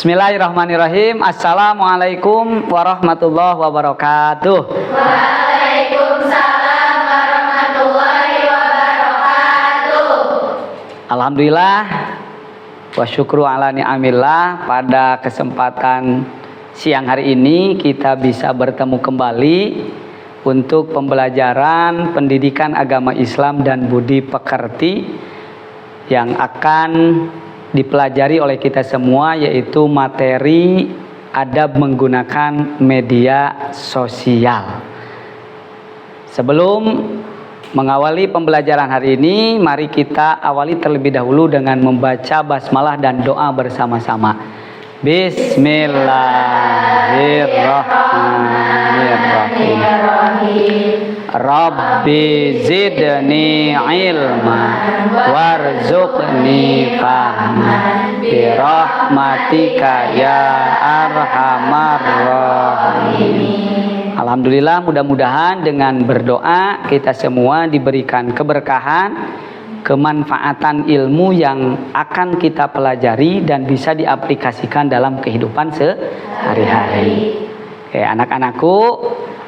Bismillahirrahmanirrahim. Assalamualaikum warahmatullahi wabarakatuh. Waalaikumsalam warahmatullahi wabarakatuh. Alhamdulillah wa syukru ala ni'amillah. Pada kesempatan siang hari ini kita bisa bertemu kembali untuk pembelajaran pendidikan agama Islam dan budi pekerti yang akan dipelajari oleh kita semua, yaitu materi adab menggunakan media sosial. Sebelum mengawali pembelajaran hari ini, mari kita awali terlebih dahulu dengan membaca basmalah dan doa bersama-sama. Bismillahirrahmanirrahim. Rabbi zidni ilma warzuqni fahman birahmatika ya arhamar rahimin. Alhamdulillah, mudah-mudahan dengan berdoa kita semua diberikan keberkahan, kemanfaatan ilmu yang akan kita pelajari dan bisa diaplikasikan dalam kehidupan sehari-hari. Oke, anak-anakku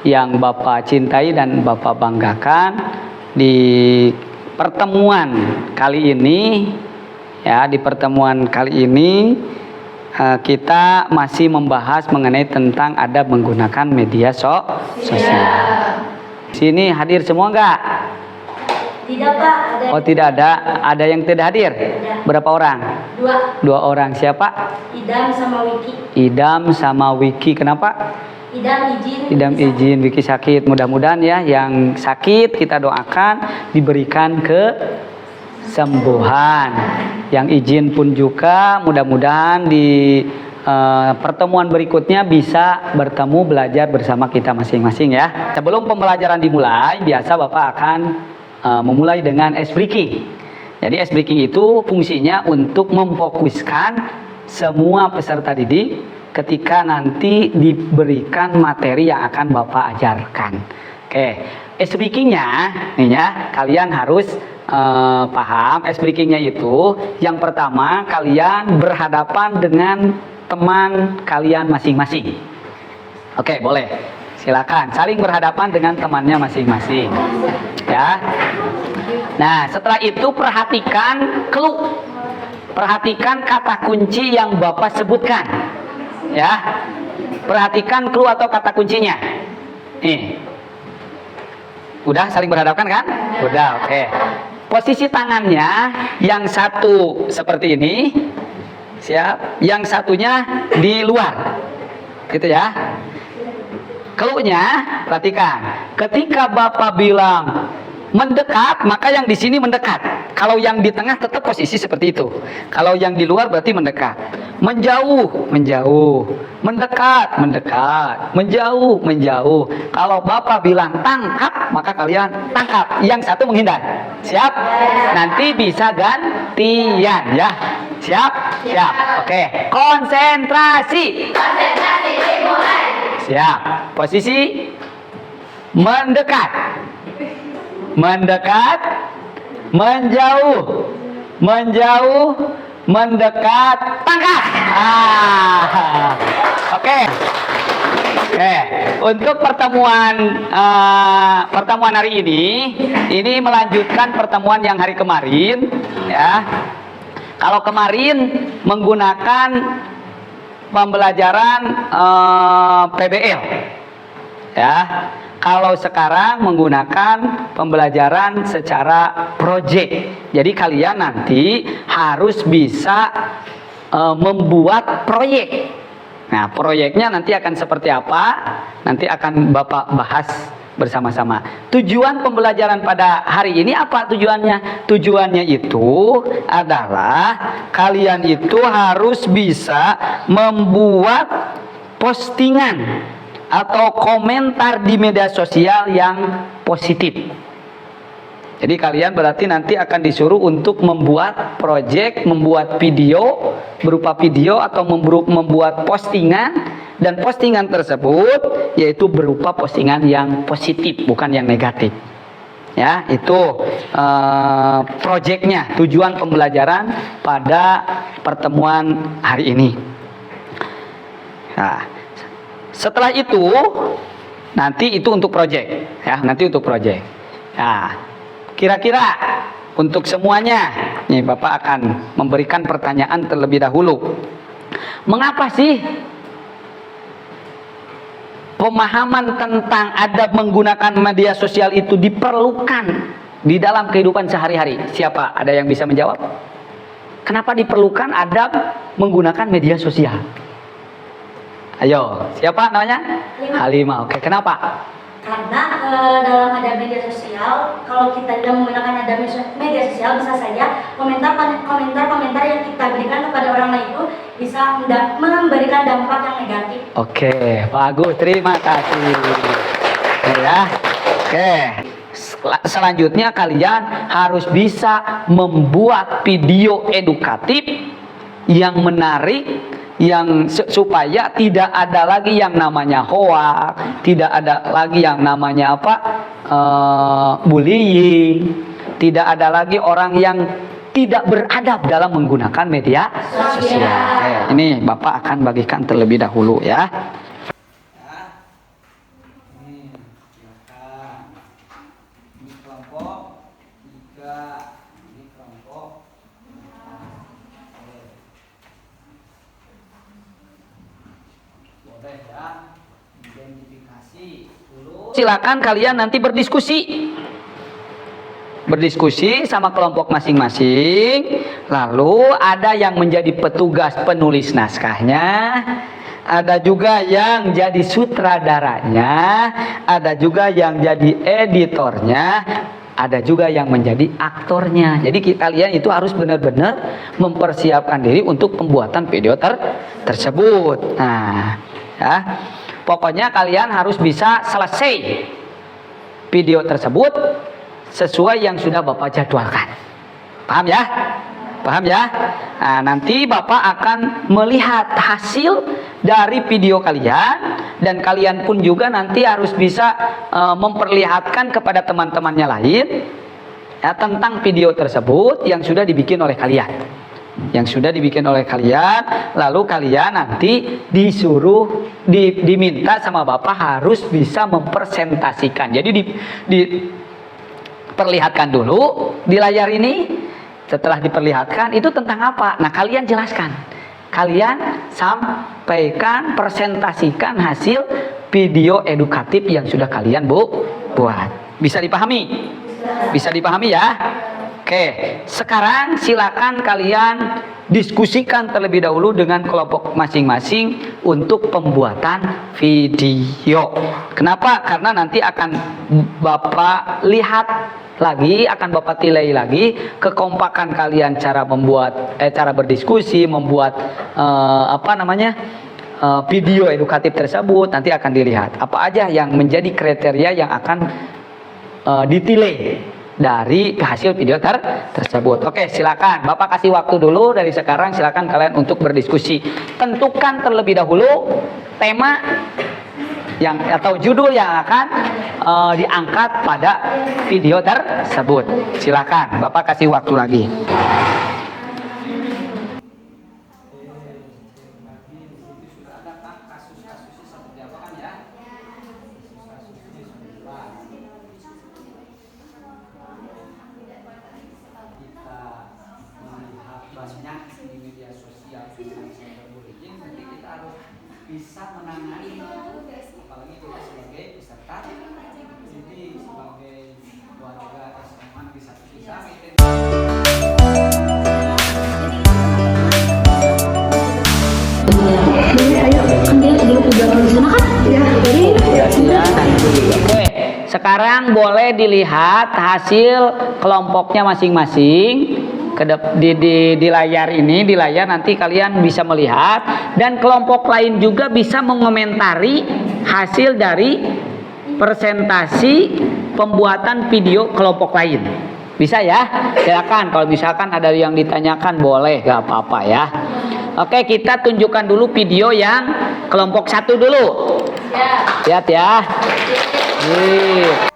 yang Bapak cintai dan Bapak banggakan, di pertemuan kali ini kita masih membahas mengenai tentang adab menggunakan media sosial. Sini hadir semua enggak? Tidak, Pak. Oh, tidak ada. Ada yang tidak hadir? Tidak. Berapa orang? Dua orang. Siapa? Idam sama Wiki. Idam sama Wiki. Kenapa? Idam izin, Wiki sakit. Mudah-mudahan ya yang sakit kita doakan diberikan kesembuhan. Yang izin pun juga mudah-mudahan di pertemuan berikutnya bisa bertemu belajar bersama kita masing-masing ya. Sebelum pembelajaran dimulai, biasa Bapak akan memulai dengan ice breaking. Jadi ice breaking itu fungsinya untuk memfokuskan semua peserta didik ketika nanti diberikan materi yang akan Bapak ajarkan. Oke, ice breakingnya nih ya, kalian harus paham. Ice breakingnya itu yang pertama, kalian berhadapan dengan teman kalian masing-masing. Oke, boleh. Silakan saling berhadapan dengan temannya masing-masing. Ya. Nah, setelah itu perhatikan clue. Perhatikan kata kunci yang Bapak sebutkan. Ya. Perhatikan clue atau kata kuncinya. Nih. Udah saling berhadapan kan? Udah, oke. Posisi tangannya yang satu seperti ini. Siap. Yang satunya di luar. Gitu ya. Clue-nya, perhatikan. Ketika Bapak bilang mendekat, maka yang di sini mendekat. Kalau yang di tengah tetap posisi seperti itu. Kalau yang di luar berarti mendekat. Menjauh, menjauh. Mendekat, mendekat. Menjauh, menjauh. Kalau Bapak bilang tangkap, maka kalian tangkap. Yang satu menghindar. Siap? Nanti bisa gantian ya. Siap? Siap. Oke. Konsentrasi. Konsentrasi dimulai. Siap. Posisi mendekat. Mendekat, menjauh, menjauh, mendekat, tangkap. Oke. Oke. Untuk pertemuan hari ini melanjutkan pertemuan yang hari kemarin, ya. Kalau kemarin menggunakan pembelajaran PBL, ya. Kalau sekarang menggunakan pembelajaran secara project. Jadi kalian nanti harus bisa membuat proyek. Nah, proyeknya nanti akan seperti apa? Nanti akan Bapak bahas bersama-sama. Tujuan pembelajaran pada hari ini apa tujuannya? Tujuannya itu adalah kalian itu harus bisa membuat postingan atau komentar di media sosial yang positif. Jadi kalian berarti nanti akan disuruh untuk membuat project, membuat video, berupa video atau membuat postingan, dan postingan tersebut yaitu berupa postingan yang positif, bukan yang negatif. Ya, itu projectnya, tujuan pembelajaran pada pertemuan hari ini. Nah, setelah itu nanti itu untuk proyek ya, nanti untuk proyek. Nah, kira-kira untuk semuanya nih Bapak akan memberikan pertanyaan terlebih dahulu. Mengapa sih pemahaman tentang adab menggunakan media sosial itu diperlukan di dalam kehidupan sehari-hari? Siapa ada yang bisa menjawab? Kenapa diperlukan adab menggunakan media sosial? Ayo, siapa namanya? Halimah. Oke, kenapa? Karena dalam ada media sosial, kalau kita tidak menggunakan ada media sosial, bisa saja komentar yang kita berikan kepada orang lain itu bisa memberikan dampak yang negatif. Oke, bagus, terima kasih. Ya, oke. Selanjutnya kalian harus bisa membuat video edukatif yang menarik, yang supaya tidak ada lagi yang namanya hoax, tidak ada lagi yang namanya bullying, tidak ada lagi orang yang tidak beradab dalam menggunakan media sosial. Ini Bapak akan bagikan terlebih dahulu ya. Ini kelompok 3, ini kelompok. Boleh ya, identifikasi dulu. Silakan kalian nanti berdiskusi sama kelompok masing-masing. Lalu ada yang menjadi petugas penulis naskahnya, ada juga yang jadi sutradaranya, ada juga yang jadi editornya, ada juga yang menjadi aktornya. Jadi kalian itu harus benar-benar mempersiapkan diri untuk pembuatan video tersebut. Nah, ya, pokoknya kalian harus bisa selesai video tersebut sesuai yang sudah Bapak jadwalkan. Paham ya? Paham ya? Nah, nanti Bapak akan melihat hasil dari video kalian, dan kalian pun juga nanti harus bisa memperlihatkan kepada teman-temannya lain ya, tentang video tersebut yang sudah dibikin oleh kalian. Lalu kalian nanti disuruh diminta sama Bapak harus bisa mempresentasikan. Jadi diperlihatkan dulu di layar ini. Setelah diperlihatkan itu tentang apa? Nah, kalian jelaskan. Kalian sampaikan, presentasikan hasil video edukatif yang sudah kalian buat. Bisa dipahami? Bisa dipahami ya? Oke, sekarang silakan kalian diskusikan terlebih dahulu dengan kelompok masing-masing untuk pembuatan video. Kenapa? Karena nanti akan Bapak lihat lagi, akan Bapak nilai lagi kekompakan kalian cara berdiskusi, membuat video edukatif tersebut. Nanti akan dilihat apa aja yang menjadi kriteria yang akan ditilai dari hasil video tersebut. Oke, silakan Bapak kasih waktu dulu dari sekarang. Silakan kalian untuk berdiskusi. Tentukan terlebih dahulu tema atau judul yang akan diangkat pada video tersebut. Silakan, Bapak kasih waktu lagi. Bisa menangani, apalagi kita sebagai peserta, jadi sebagai warga SMA bisa Oke, sekarang boleh dilihat hasil kelompoknya masing-masing. Di layar ini, di layar nanti kalian bisa melihat, dan kelompok lain juga bisa mengomentari hasil dari presentasi pembuatan video kelompok lain. Bisa ya? Silakan, kalau misalkan ada yang ditanyakan boleh, gak apa-apa ya. Oke, kita tunjukkan dulu video yang kelompok 1 dulu. Lihat ya. Nih.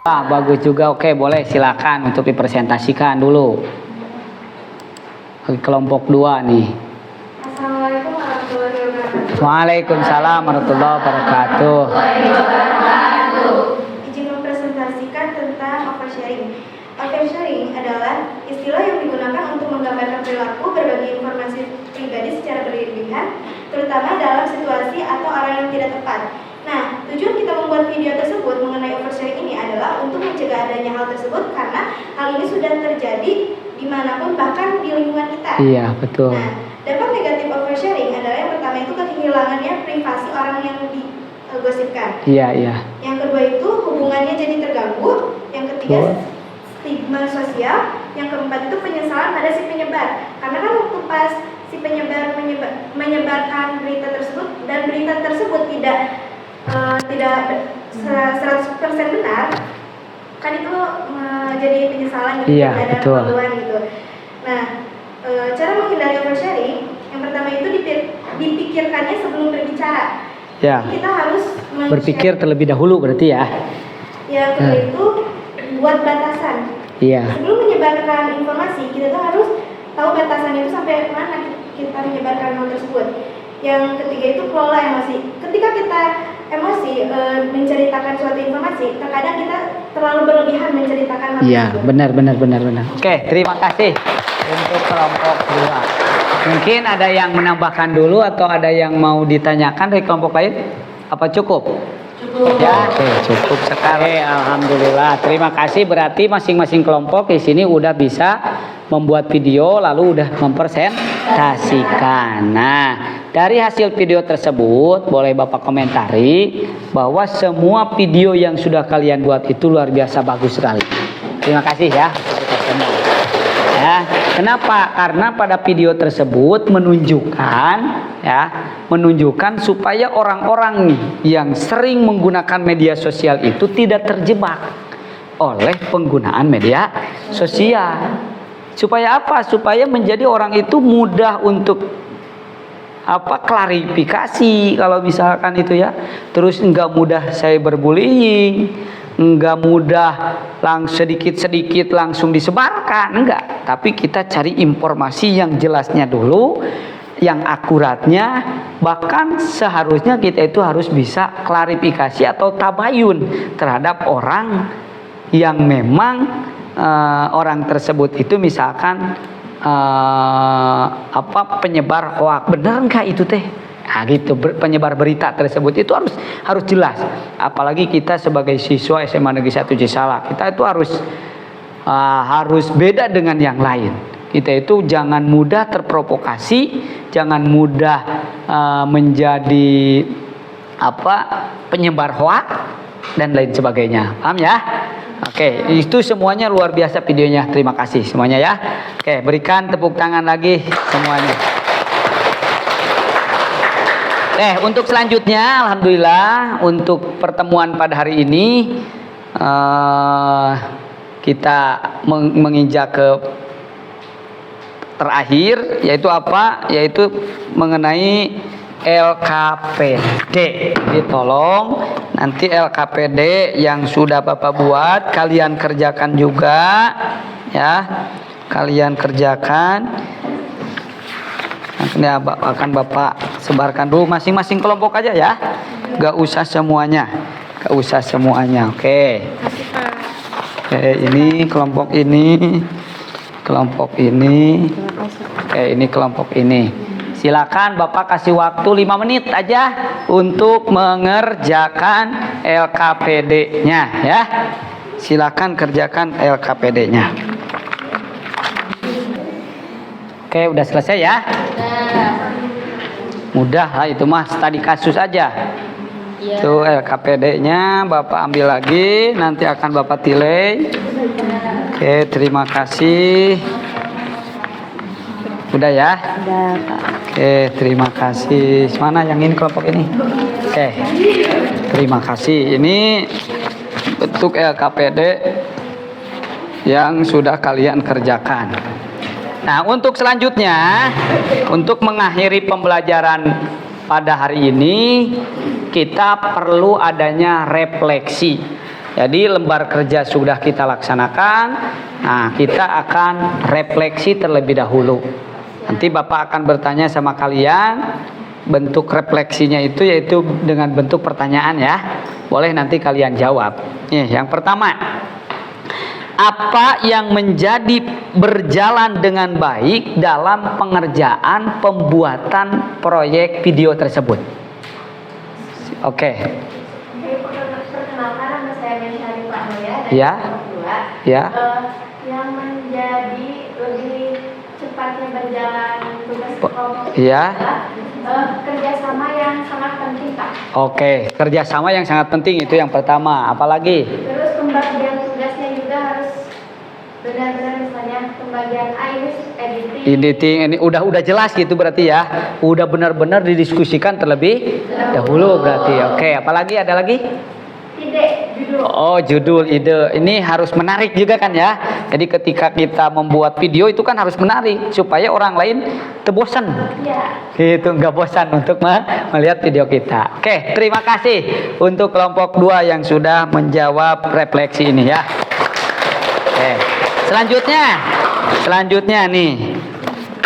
Bagus juga. Oke, boleh silakan untuk dipresentasikan dulu. Kelompok 2 nih. Assalamualaikum warahmatullahi wabarakatuh. Waalaikumsalam warahmatullahi wabarakatuh. Izin mempresentasikan tentang oversharing. Oversharing adalah istilah yang digunakan untuk menggambarkan perilaku berbagi informasi pribadi secara berlebihan, terutama dalam situasi atau arah yang tidak tepat. Nah, tujuan kita membuat video tersebut mengenai oversharing ini adalah untuk mencegah adanya hal tersebut karena hal ini sudah terjadi dimanapun, bahkan di lingkungan kita. Iya, betul. Nah, dampak negatif oversharing adalah yang pertama itu kehilangannya privasi orang yang digosipkan. Iya. Yang kedua itu hubungannya jadi terganggu. Yang ketiga stigma sosial. Yang keempat itu penyesalan pada si penyebar. Karena kan waktu pas si penyebar menyebarkan berita tersebut dan berita tersebut tidak 100% benar, kan itu jadi penyesalan gitu, Iya, ada betul. kemaluan gitu. Nah, cara menghindari oversharing yang pertama itu dipikirkannya sebelum berbicara. Ya. Jadi kita harus Berpikir terlebih dahulu berarti ya. yang kedua itu buat batasan. Iya. Sebelum menyebarkan informasi, kita tuh harus tahu batasannya itu sampai mana kita menyebarkan hal tersebut. Yang ketiga itu kelola emosi. Ketika kita emosi menceritakan suatu informasi, terkadang kita terlalu berlebihan menceritakan hal Iya, tersebut. benar. Oke, terima kasih untuk kelompok 2. Mungkin ada yang menambahkan dulu atau ada yang mau ditanyakan dari kelompok lain? Apa cukup? Cukup. Ya, oke, cukup sekali. Alhamdulillah. Terima kasih. Berarti masing-masing kelompok di sini udah bisa membuat video lalu udah mempresentasikan. Nah, dari hasil video tersebut boleh Bapak komentari bahwa semua video yang sudah kalian buat itu luar biasa bagus sekali. Terima kasih ya. Ya, kenapa? Karena pada video tersebut menunjukkan supaya orang-orang nih yang sering menggunakan media sosial itu tidak terjebak oleh penggunaan media sosial. Supaya apa? Supaya menjadi orang itu mudah untuk klarifikasi kalau misalkan itu ya. Terus enggak mudah cyberbullying, enggak mudah sedikit-sedikit langsung disebarkan, enggak. Tapi kita cari informasi yang jelasnya dulu, yang akuratnya, bahkan seharusnya kita itu harus bisa klarifikasi atau tabayun terhadap orang yang memang orang tersebut itu misalkan penyebar hoak. Benar enggak itu teh? Nah, gitu, penyebar berita tersebut itu harus jelas. Apalagi kita sebagai siswa SMA Negeri 1 Cisalak, kita itu harus beda dengan yang lain. Kita itu jangan mudah terprovokasi, jangan mudah menjadi penyebar hoak dan lain sebagainya. Paham ya? Oke, itu semuanya luar biasa videonya. Terima kasih semuanya ya. Oke, berikan tepuk tangan lagi semuanya. Untuk selanjutnya, alhamdulillah untuk pertemuan pada hari ini kita menginjak ke terakhir, yaitu apa? Yaitu mengenai LKPD. Jadi tolong nanti LKPD yang sudah Bapak buat kalian kerjakan juga ya. Kalian kerjakan. Nanti akan Bapak sebarkan dulu masing-masing kelompok aja ya. Gak usah semuanya. Oke. Oke, ini kelompok ini. Oke, ini kelompok ini. Silakan Bapak kasih waktu 5 menit aja untuk mengerjakan LKPD-nya ya. Silakan kerjakan LKPD-nya. Oke, udah selesai ya? Mudah lah itu mah, tadi kasus aja. Tuh LKPD-nya Bapak ambil lagi, nanti akan Bapak delay. Oke, terima kasih. Udah ya? Udah, Pak. Oke, terima kasih. Mana yang ini kelompok ini? Oke, terima kasih. Ini bentuk LKPD yang sudah kalian kerjakan. Nah, untuk selanjutnya, untuk mengakhiri pembelajaran pada hari ini, kita perlu adanya refleksi. Jadi lembar kerja sudah kita laksanakan. Nah, kita akan refleksi terlebih dahulu. Nanti Bapak akan bertanya sama kalian. Bentuk refleksinya itu yaitu dengan bentuk pertanyaan ya. Boleh nanti kalian jawab. Nih, yang pertama. Apa yang menjadi berjalan dengan baik dalam pengerjaan pembuatan proyek video tersebut? Oke. Perkenalkan, nama saya Mesyari Pranoya dari Ya. kelompok 2. Ya. Yang menjadi lebih cepatnya berjalan tugas kelompok Ya. adalah kerjasama yang sangat penting, Pak. Oke, kerjasama yang sangat penting itu yang pertama. Apalagi? Terus pembagian tugasnya juga harus benar-benar, misalnya pembagian Editing ini udah jelas gitu berarti ya. Udah benar-benar didiskusikan terlebih dahulu berarti. Oke, apalagi ada lagi? ide, judul. Oh, judul, ide. Ini harus menarik juga kan ya. Jadi ketika kita membuat video itu kan harus menarik supaya orang lain terbosan. Ya. Gitu, nggak bosan untuk melihat video kita. Oke, terima kasih untuk kelompok 2 yang sudah menjawab refleksi ini ya. Oke, selanjutnya nih.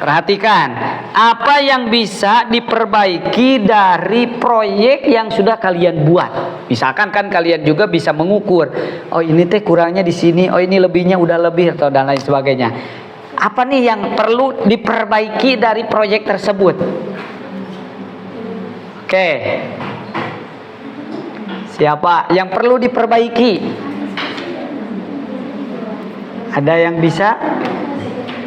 Perhatikan, apa yang bisa diperbaiki dari proyek yang sudah kalian buat. Misalkan kan kalian juga bisa mengukur, oh ini teh kurangnya di sini, oh ini lebihnya udah lebih atau dan lain sebagainya. Apa nih yang perlu diperbaiki dari proyek tersebut? Oke. Siapa yang perlu diperbaiki? Ada yang bisa?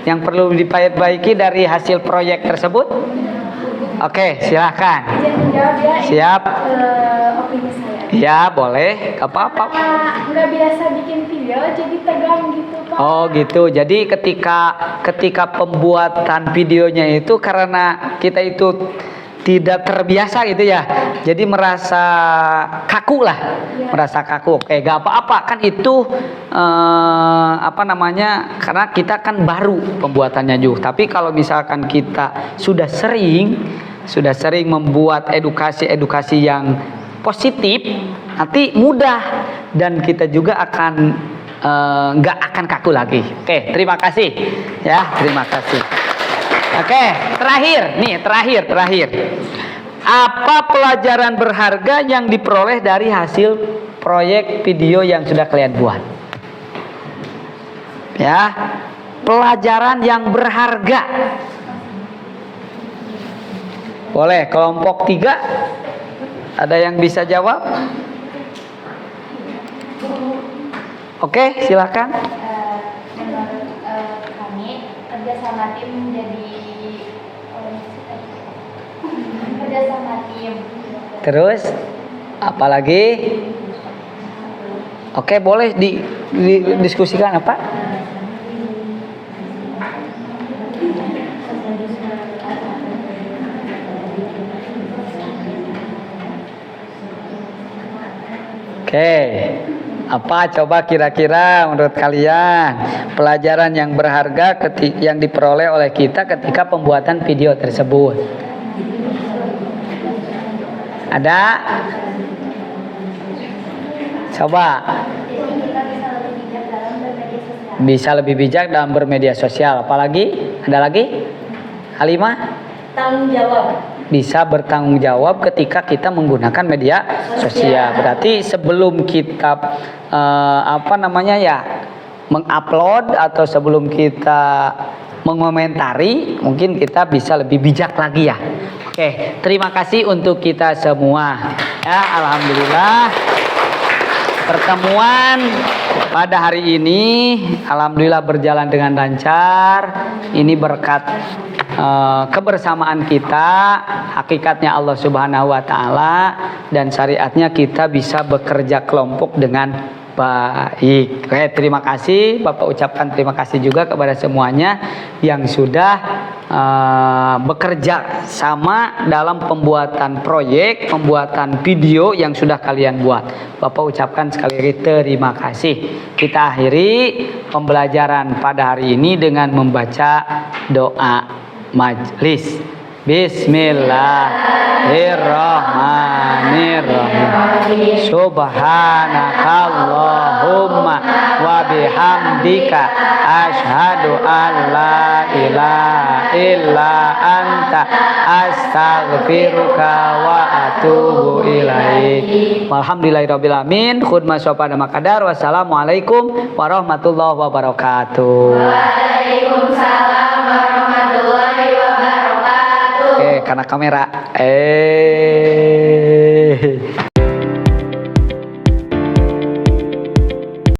Yang perlu diperbaiki dari hasil proyek tersebut? Oke, silakan. Izin menjawab ya. Siap. Opini saya. Ya, boleh. Apa-apa. Nggak biasa bikin video, jadi tegang gitu, Pak. Oh, gitu. Jadi ketika pembuatan videonya itu karena kita itu tidak terbiasa gitu ya. Jadi merasa kaku lah. Ya. Merasa kaku. Oke, gak apa-apa. Kan itu karena kita kan baru pembuatannya juga. Tapi kalau misalkan kita sudah sering membuat edukasi yang positif, nanti mudah dan kita juga akan nggak akan kaku lagi. Oke, terima kasih ya, terima kasih. Oke, terakhir. Apa pelajaran berharga yang diperoleh dari hasil proyek video yang sudah kalian buat? Ya, pelajaran yang berharga. Boleh, kelompok 3. Ada yang bisa jawab? Oke, silakan. Menurut kami, kerjasama tim kerjasama tim. Terus, apalagi? Oke, boleh didiskusikan apa? Oke, apa coba kira-kira menurut kalian pelajaran yang berharga yang diperoleh oleh kita ketika pembuatan video tersebut? Ada? Coba. Bisa lebih bijak dalam bermedia sosial. Apalagi? Ada lagi? Halimah? Tanggung jawab. Bisa bertanggung jawab ketika kita menggunakan media sosial. Berarti sebelum kita mengupload atau sebelum kita mengomentari, mungkin kita bisa lebih bijak lagi ya. Oke, terima kasih untuk kita semua. Ya, alhamdulillah. Pertemuan pada hari ini alhamdulillah berjalan dengan lancar. Ini berkat kebersamaan kita, hakikatnya Allah Subhanahu wa taala, dan syariatnya kita bisa bekerja kelompok dengan baik. Oke, terima kasih. Bapak ucapkan terima kasih juga kepada semuanya yang sudah bekerja sama dalam pembuatan proyek, pembuatan video yang sudah kalian buat. Bapak ucapkan sekali lagi terima kasih. Kita akhiri pembelajaran pada hari ini dengan membaca doa majlis. Bismillahirrahmanirrahim. Bismillahirrahmanirrahim. Subhanakallahumma wa bihamdika asyhadu an la ilaha illa anta astaghfiruka wa atubu ilaik. Walhamdulillahirabbil alamin. Khudma sopada makadar. Wassalamualaikum warahmatullahi wabarakatuh. Waalaikumsalam warahmatullahi wabarakatuh. Oke, karena kamera.